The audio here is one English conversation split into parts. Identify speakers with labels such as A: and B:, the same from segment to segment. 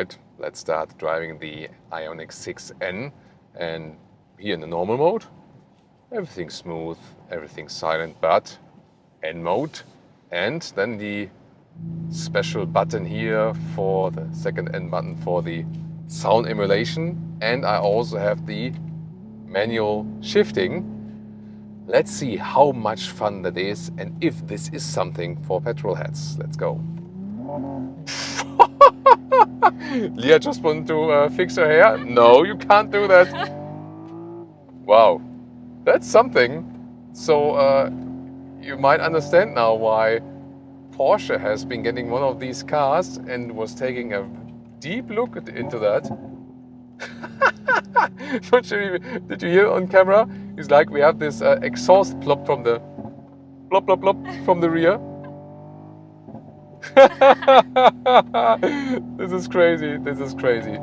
A: right, let's start driving the IONIQ 6N, and here in the normal mode, everything's smooth, everything's silent, but N mode, and then the special button here for the second N button for the sound emulation, and I also have the manual shifting. Let's see how much fun that is and if this is something for petrol heads. Let's go. Leah just wanted to fix her hair. No, you can't do that. Wow, that's something. So you might understand now why Porsche has been getting one of these cars and was taking a deep look into that. Did you hear on camera? It's like we have this exhaust plop from the plop plop plop from the rear. This is crazy. This is crazy.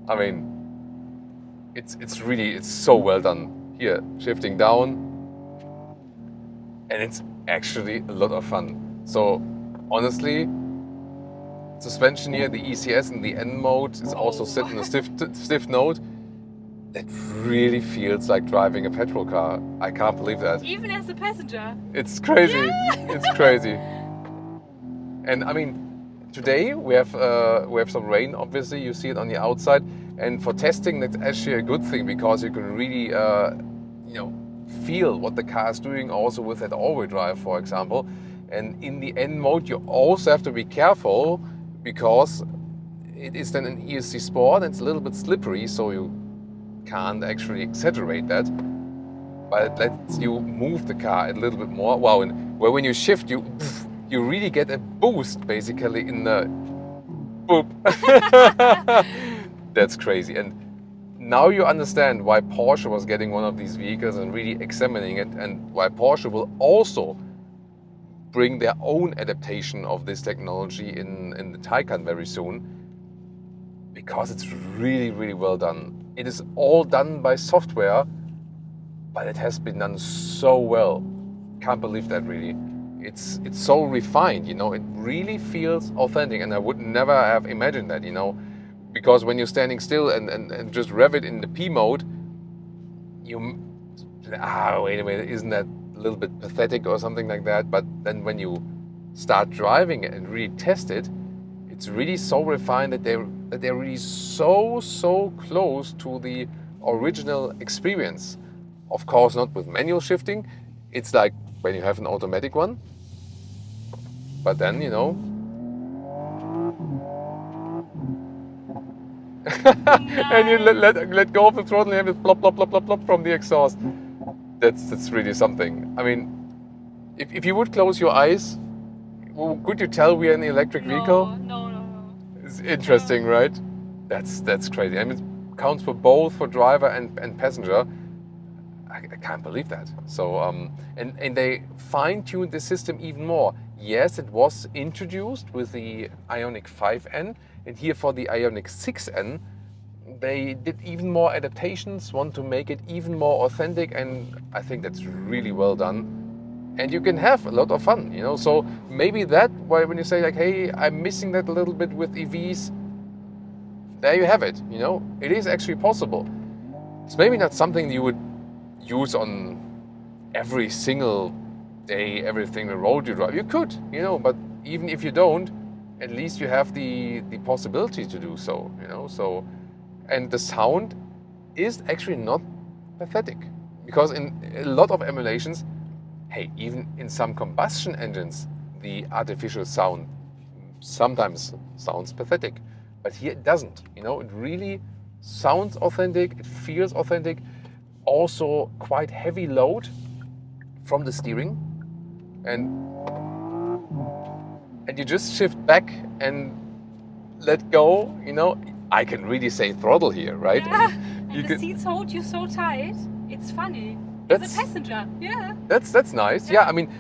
A: I mean, it's so well done. Here, shifting down, and it's actually a lot of fun. So honestly, suspension here, the ECS in the N mode is also set in a stiff note. It really feels like driving a petrol car. I can't believe that.
B: Even as a passenger.
A: It's crazy.
B: Yeah.
A: It's crazy. And I mean, today we have some rain. Obviously, you see it on the outside. And for testing, that's actually a good thing because you can really, feel what the car is doing. Also with that all-wheel drive, for example. And in the N mode, you also have to be careful because it is then an ESC Sport. And it's a little bit slippery, so you can't actually exaggerate that, but it lets you move the car a little bit more. Wow, and when you shift, you really get a boost basically in the boop. That's crazy. And now you understand why Porsche was getting one of these vehicles and really examining it, and why Porsche will also bring their own adaptation of this technology in the Taycan very soon, because it's really, really well done. It is all done by software, but it has been done so well. Can't believe that, really. It's so refined, you know. It really feels authentic, and I would never have imagined that, you know, because when you're standing still and just rev it in the P mode, wait a minute, isn't that a little bit pathetic or something like that? But then when you start driving it and really test it, it's really so refined that they're really so close to the original experience. Of course, not with manual shifting. It's like when you have an automatic one. But then, you know. And you let go of the throttle and you have it plop, plop, plop, plop, plop from the exhaust. That's really something. I mean, if you would close your eyes, could you tell we're an electric vehicle?
B: No.
A: It's interesting, right? That's crazy. I mean, it counts for both, for driver and passenger. I can't believe that. So, and they fine-tuned the system even more. Yes, it was introduced with the IONIQ 5N, and here for the IONIQ 6N, they did even more adaptations, want to make it even more authentic, and I think that's really well done. And you can have a lot of fun, you know. So maybe that, when you say like, hey, I'm missing that a little bit with EVs, there you have it, you know. It is actually possible. It's maybe not something you would use on every single day, every single road you drive. You could, you know, but even if you don't, at least you have the possibility to do so, you know. So, and the sound is actually not pathetic, because in a lot of emulations, hey, even in some combustion engines, the artificial sound sometimes sounds pathetic. But here it doesn't. You know, it really sounds authentic, it feels authentic. Also quite heavy load from the steering. And you just shift back and let go, you know. I can really say throttle here, right?
B: Yeah, and the seats hold you so tight. It's funny. As a passenger, yeah.
A: That's nice. Yeah, I mean,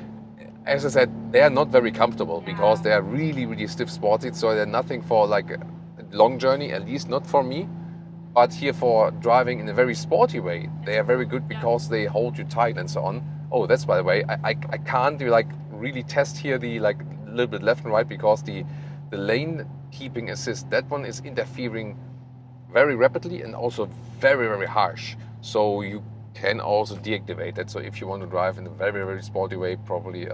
A: as I said, they are not very comfortable because they are really, really stiff sport seats, so they're nothing for like a long journey, at least not for me. But here for driving in a very sporty way, they are very good because they hold you tight and so on. Oh, that's by the way, I can't do like really test here the like a little bit left and right because the lane keeping assist. That one is interfering very rapidly and also very, very harsh. So you can also deactivate it. So if you want to drive in a very, very sporty way, probably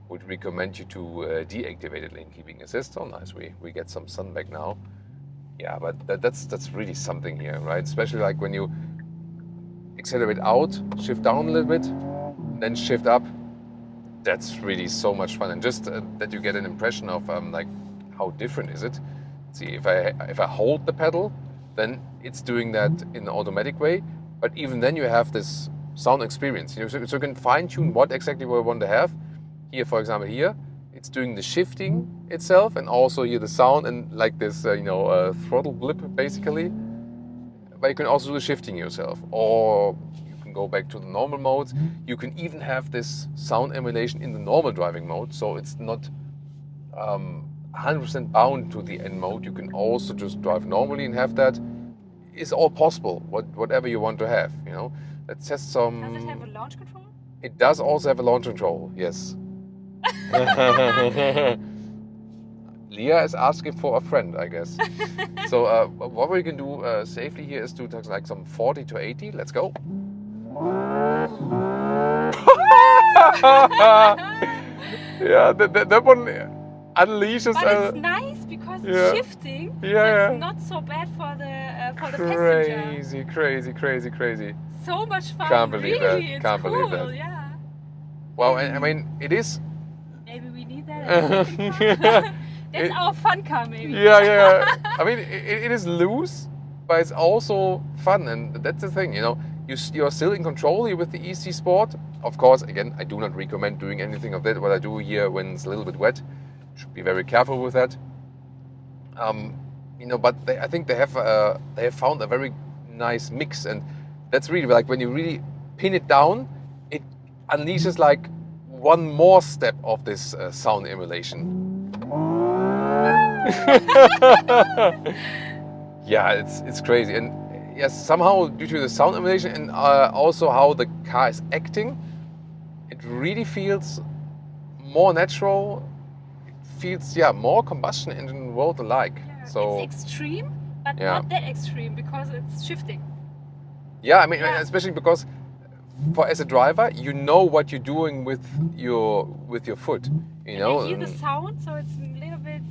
A: would recommend you to deactivate it, lane keeping assist. Oh, nice, we get some sun back now. Yeah, but that's really something here, right? Especially like when you accelerate out, shift down a little bit, then shift up. That's really so much fun, and just that you get an impression of like how different is it. See, if I hold the pedal, then it's doing that in an automatic way. But even then, you have this sound experience. You know, so you can fine tune what exactly we want to have. Here, for example, here it's doing the shifting itself, and also here the sound and like this, throttle blip basically. But you can also do the shifting yourself, or you can go back to the normal modes. You can even have this sound emulation in the normal driving mode, so it's not 100% bound to the N mode. You can also just drive normally and have that. It's all possible, whatever you want to have, you know. Let's test some...
B: Does it have a launch control?
A: It does also have a launch control, yes. Leah is asking for a friend, I guess. So what we can do safely here is to take like some 40 to 80. Let's go. Yeah, that one unleashes.
B: But it's nice because it's shifting. So it's not so bad for the passenger.
A: Crazy.
B: So much fun.
A: Can't believe
B: really.
A: that. Can't
B: cool.
A: believe that.
B: Yeah.
A: Well, I mean, it is.
B: Maybe we need that. That's our fun car, maybe.
A: Yeah. I mean, it is loose, but it's also fun, and that's the thing. You know, you're still in control here with the EC Sport. Of course, again, I do not recommend doing anything of that. What I do here when it's a little bit wet, should be very careful with that. But I think they have found a very nice mix, and that's really like when you really pin it down, it unleashes like one more step of this sound emulation. Yeah, it's crazy, and yes, somehow due to the sound emulation and also how the car is acting, it really feels more natural. It feels more combustion engine world alike.
B: Yeah,
A: so
B: it's extreme, but not that extreme because it's shifting.
A: Yeah, I mean, especially because as a driver, you know what you're doing with your foot. You know,
B: you hear the sound, so it's a little bit,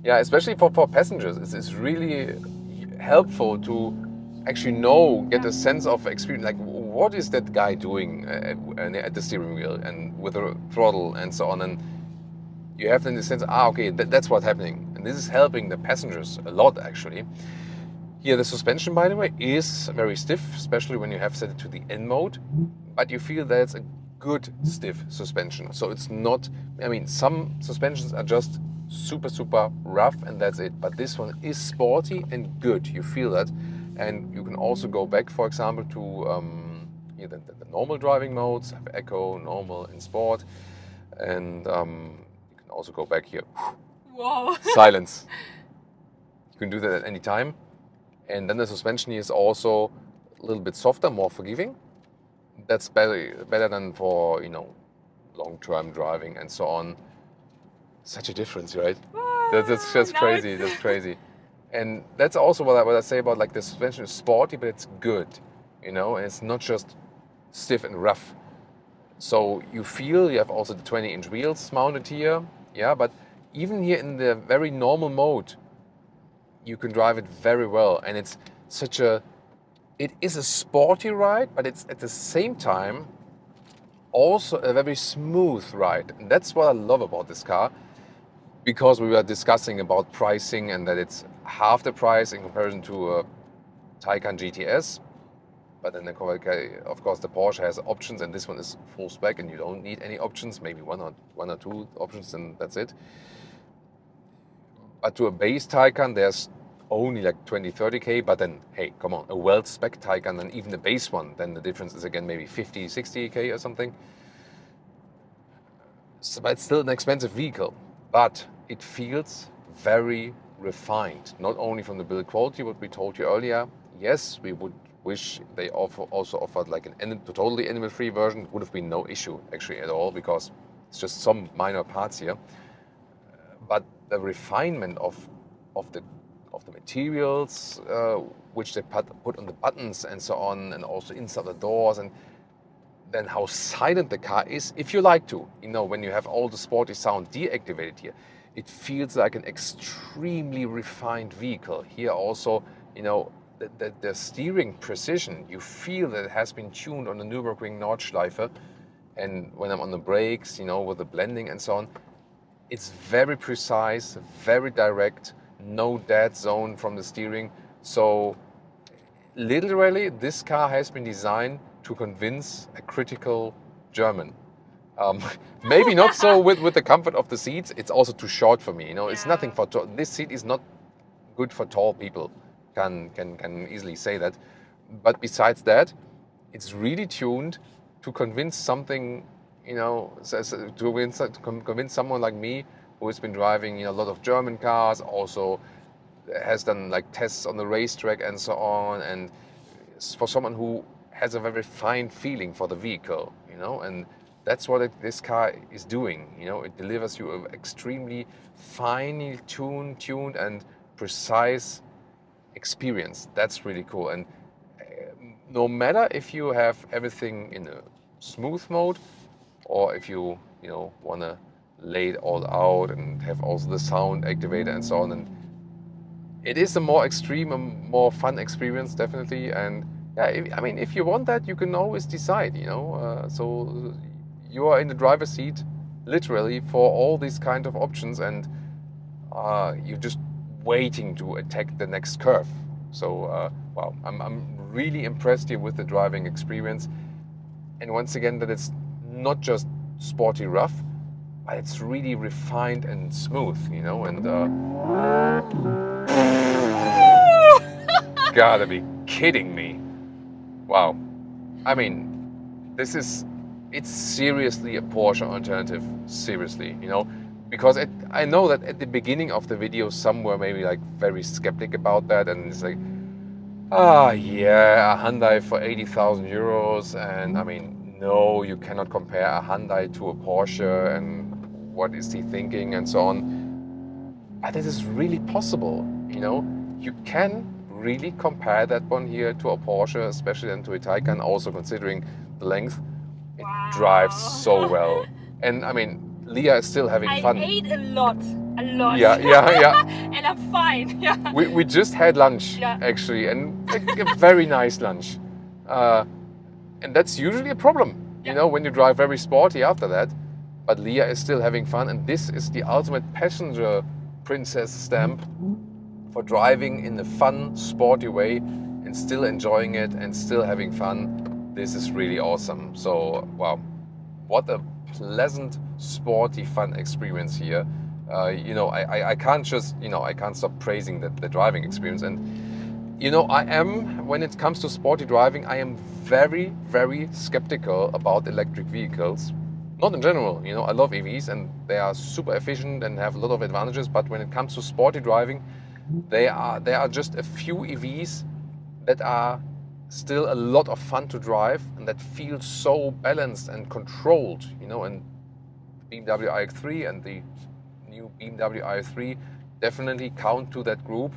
A: Yeah, especially for passengers, it's really helpful to actually get a sense of experience. Like, what is that guy doing at the steering wheel and with the throttle and so on? And you have then the sense, okay, that's what's happening. And this is helping the passengers a lot, actually. Here, the suspension, by the way, is very stiff, especially when you have set it to the N mode. But you feel that it's a good stiff suspension. So it's not, I mean, some suspensions are just super rough and that's it. But this one is sporty and good. You feel that. And you can also go back, for example, to the normal driving modes, have Eco, Normal, and Sport. And you can also go back here.
B: Whoa.
A: Silence. You can do that at any time. And then the suspension here is also a little bit softer, more forgiving. That's better than for, long-term driving and so on. Such a difference, right? That's just crazy. That's crazy. And that's also what I say about, like, the suspension is sporty, but it's good, and it's not just stiff and rough. So you feel you have also the 20-inch wheels mounted here, but even here in the very normal mode, you can drive it very well, and it's it is a sporty ride, but it's at the same time also a very smooth ride. And that's what I love about this car, because we were discussing about pricing and that it's half the price in comparison to a Taycan GTS. But then, of course, the Porsche has options, and this one is full spec, and you don't need any options, maybe one or two options, and that's it. But to a base Taycan, there's only like 20-30K, but then, hey, come on, a well-spec Taycan and even the base one, then the difference is again maybe 50-60K or something. So, but it's still an expensive vehicle, but it feels very refined, not only from the build quality, what we told you earlier. Yes, we would wish they also offered like a totally animal-free version. Would have been no issue actually at all, because it's just some minor parts here. But the refinement of the materials which they put on the buttons and so on, and also inside the doors, and then how silent the car is. If you like to, when you have all the sporty sound deactivated here, it feels like an extremely refined vehicle. Here also, the steering precision, you feel that it has been tuned on the Nürburgring Nordschleife. And when I'm on the brakes, with the blending and so on, it's very precise, very direct, no dead zone from the steering. So literally, this car has been designed to convince a critical German. Maybe not so with the comfort of the seats. It's also too short for me. It's nothing for tall. This seat is not good for tall people. Can easily say that. But besides that, it's really tuned to convince something. To convince someone like me who has been driving a lot of German cars, also has done like tests on the racetrack and so on, and for someone who has a very fine feeling for the vehicle, and that's what this car is doing. It delivers you an extremely finely tuned and precise experience. That's really cool. And no matter if you have everything in a smooth mode, or if you want to lay it all out and have also the sound activated and so on, and it is a more extreme and more fun experience, definitely. And yeah, if you want that, you can always decide, so you are in the driver's seat literally for all these kind of options, and you're just waiting to attack the next curve. So wow, I'm really impressed here with the driving experience. And once again, that it's not just sporty rough, but it's really refined and smooth, and gotta be kidding me. Wow. It's seriously a Porsche alternative, seriously, because I know that at the beginning of the video, some were maybe like very skeptic about that, and it's like, yeah, a Hyundai for 80,000 euros, and no, you cannot compare a Hyundai to a Porsche, and what is he thinking, and so on. But it is really possible, you can really compare that one here to a Porsche, especially then to a Taycan, also considering the length. It drives so well. And Leah is still having fun.
B: I ate a lot.
A: Yeah.
B: And I'm fine. Yeah.
A: We just had lunch, actually, and a very nice lunch. And that's usually a problem, when you drive very sporty after that. But Leah is still having fun, and this is the ultimate passenger princess stamp for driving in a fun, sporty way and still enjoying it and still having fun. This is really awesome. So, wow, what a pleasant, sporty, fun experience here. I can't just, I can't stop praising the driving experience. And, when it comes to sporty driving, I am very, very skeptical about electric vehicles. Not in general, I love EVs and they are super efficient and have a lot of advantages. But when it comes to sporty driving, there are just a few EVs that are still a lot of fun to drive and that feel so balanced and controlled, and BMW iX3 and the new BMW i3 definitely count to that group.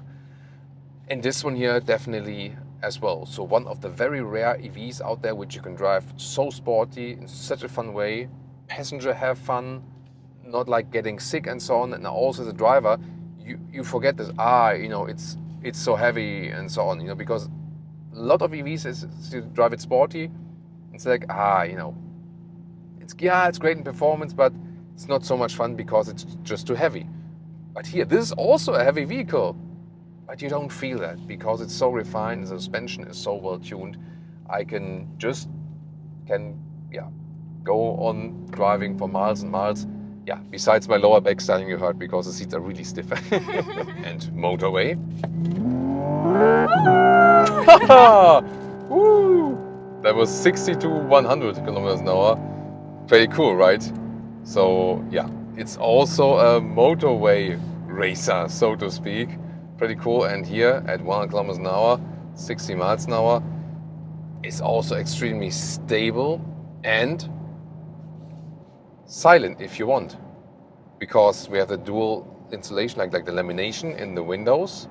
A: And this one here definitely as well. So one of the very rare EVs out there which you can drive so sporty in such a fun way, passenger have fun, not like getting sick and so on, and also the driver, you forget this, it's so heavy and so on, because a lot of EVs is to drive it sporty. It's like, it's great in performance, but it's not so much fun because it's just too heavy. But here, this is also a heavy vehicle, but you don't feel that because it's so refined, the suspension is so well tuned. I can go on driving for miles and miles. Yeah, besides my lower back starting you heard because the seats are really stiff. And Motorway. Woo! That was 60 to 100 kilometers an hour. Pretty cool, right? So yeah, it's also a motorway racer, so to speak. Pretty cool. And here at 100 kilometers an hour, 60 miles an hour, it's also extremely stable and silent if you want, because we have the dual insulation, like the lamination in the windows,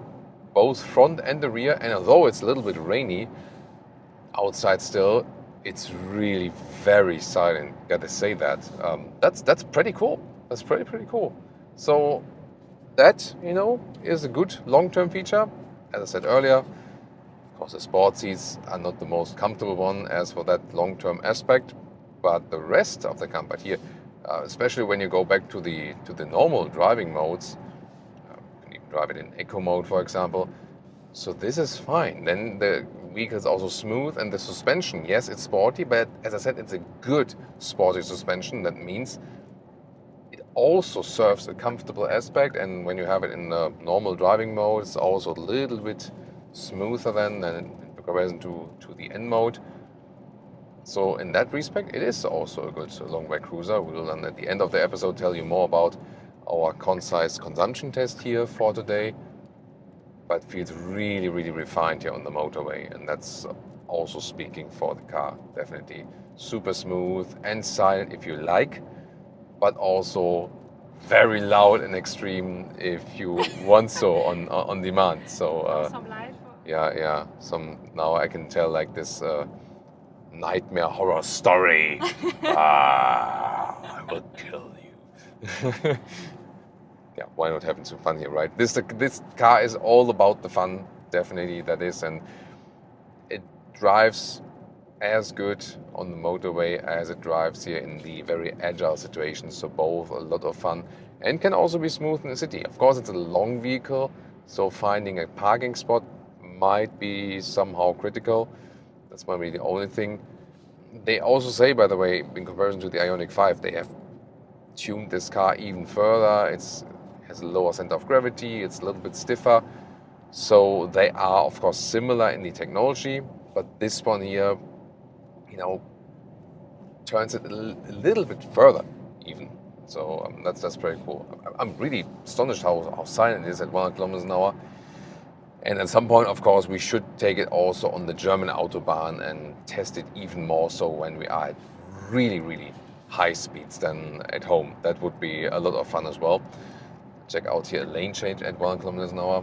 A: both front and the rear. And although it's a little bit rainy outside still, it's really very silent. Gotta say that. That's pretty cool. That's pretty cool. So that, is a good long-term feature. As I said earlier, of course, the sport seats are not the most comfortable one as for that long-term aspect, but the rest of the comfort here, especially when you go back to the normal driving modes, you can even drive it in eco mode, for example. So this is fine. Then the vehicle is also smooth, and the suspension, yes, it's sporty, but as I said, it's a good sporty suspension. That means it also serves a comfortable aspect, and when you have it in the normal driving mode, it's also a little bit smoother than in comparison to the N mode. So in that respect, it is also a good long bike cruiser. We will then at the end of the episode tell you more about our concise consumption test here for today. But feels really, really refined here on the motorway, and that's also speaking for the car. Definitely super smooth and silent if you like, but also very loud and extreme if you want so on demand. So
B: some light.
A: Yeah. Now I can tell like this nightmare horror story. I will kill you. Yeah, why not having some fun here, right? This car is all about the fun, definitely that is, and it drives as good on the motorway as it drives here in the very agile situations. So both a lot of fun and can also be smooth in the city. Of course, it's a long vehicle, so finding a parking spot might be somehow critical. That's maybe the only thing. They also say, by the way, in comparison to the IONIQ 5, they have tuned this car even further. It has a lower center of gravity, it's a little bit stiffer. So they are, of course, similar in the technology, but this one here, turns it a little bit further even. So that's pretty cool. I'm really astonished how silent it is at 100 kilometers an hour. And at some point, of course, we should take it also on the German Autobahn and test it even more so when we are at really, really high speeds than at home. That would be a lot of fun as well. Check out here a lane change at 100 kilometers an hour,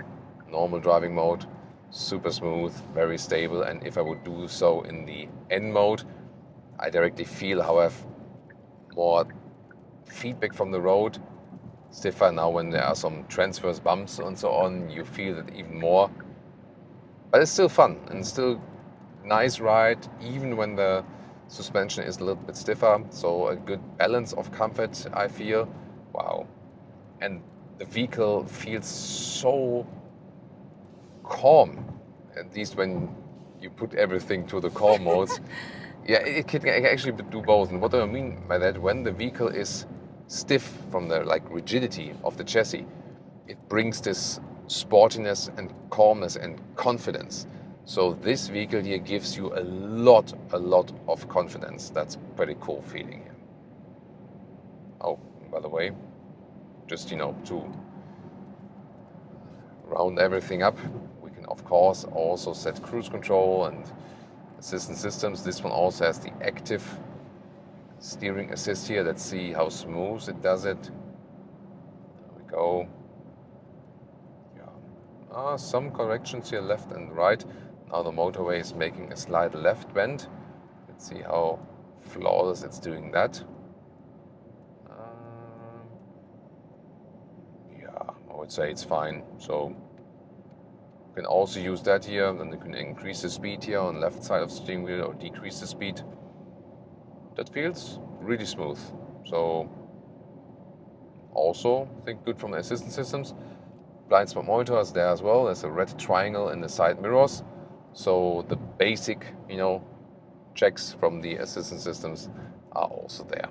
A: normal driving mode, super smooth, very stable. And if I would do so in the N mode, I directly feel how I have more feedback from the road. Stiffer now when there are some transverse bumps and so on, you feel it even more. But it's still fun and still nice ride, even when the suspension is a little bit stiffer. So a good balance of comfort, I feel. Wow. And the vehicle feels so calm, at least when you put everything to the calm modes. Yeah, it can actually do both. And what do I mean by that? When the vehicle is stiff from the rigidity of the chassis, it brings this sportiness and calmness and confidence. So this vehicle here gives you a lot of confidence. That's pretty cool feeling here. Oh, by the way, just to round everything up, we can of course also set cruise control and assistance systems. This one also has the active steering assist here. Let's see how smooth it does it. There we go. Yeah. Some corrections here left and right. Now the motorway is making a slight left bend. Let's see how flawless it's doing that. Yeah, I would say it's fine. So you can also use that here. Then you can increase the speed here on the left side of the steering wheel or decrease the speed. That feels really smooth. So also, I think good from the assistance systems. Blind spot monitor is there as well. There's a red triangle in the side mirrors. So the basic, checks from the assistance systems are also there.